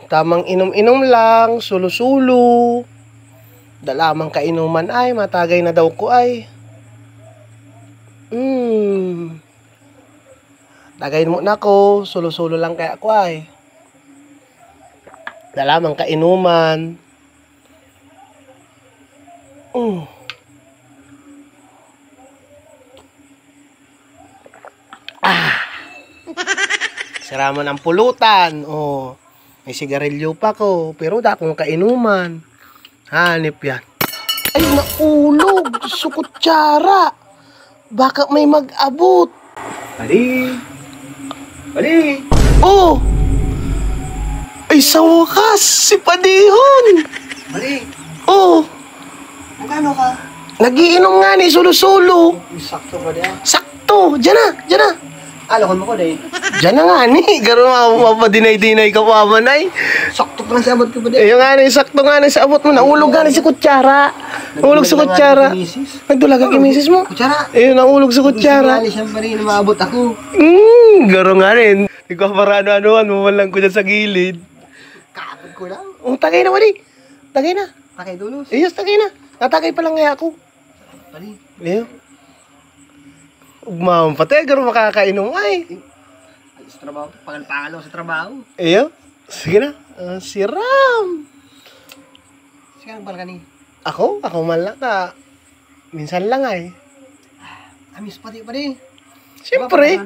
Tamang inom-inom lang, sulo-sulo. Dalamang kainuman ay, matagay na daw ko ay. Tagayin mo na ko, sulo-sulo lang kaya ko ay. Dalamang kainuman. Sira mo ng pulutan. Oh, may sigarilyo pa ko. Pero da akong kainuman. Hanip yan. Ay, naulog. Sukutsara. Baka may mag-abot. Bali. Bali. Oh! Ay, sa wakas. Si Padihon. Bali. Oh! Magkano ka? Nagiinom nga ni Sulo-sulo. Sakto ka diya. Sakto. Diyan na. Diyan na. Alakon mo ko day. Diyan na nga ni. Garo mapadinay-dinay ka pa manay. Sakto pa lang si abot ko ba day? Eh, yung nga ni, sakto nga ni sa abot mo. Naulog nga ni si kutsara. Naulog sa kutsara. Nagdula ka kimisis mo. Kutsara. Eh, naulog sa kutsara. Gusto nga siya pa rin na maabot ako. Garo nga rin. Ikaw para ano-anoan mo lang ko dyan sa gilid. Kaabot ko lang. Oh, tagay na, wali. Tagay na. Takay dulos. Yes, tagay na. Natagay pa lang nga ako. Bali. Eh. Ugmam pati, garo makakainom ay. Ay, sa trabaho. Pangal-pangal sa trabaho. Eh, sige na. Si Ram. Sige, ang bal ka ni. Ako man lang ka. Minsan lang ay. Amis pati pa din. Siyempre.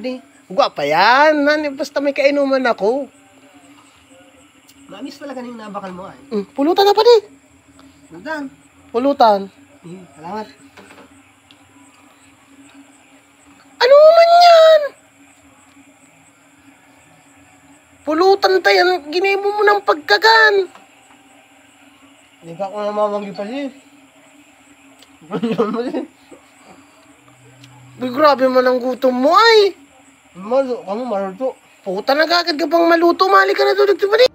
Gwapa yan. Basta may kainuman ako. Amis pala ka yung nabakal mo ay. Pulutan na pa di. Nagdaan. Pulutan. Salamat. Ano man yan? Pulutan tayo. Ginebo mo ng pagkagan. Hindi ka ako namamanggi pa siya. Uy, grabe man ang gutom mo ay. Kamu maluto. Puta na kagad ka pang maluto. Mali ka na tulog. Diba di?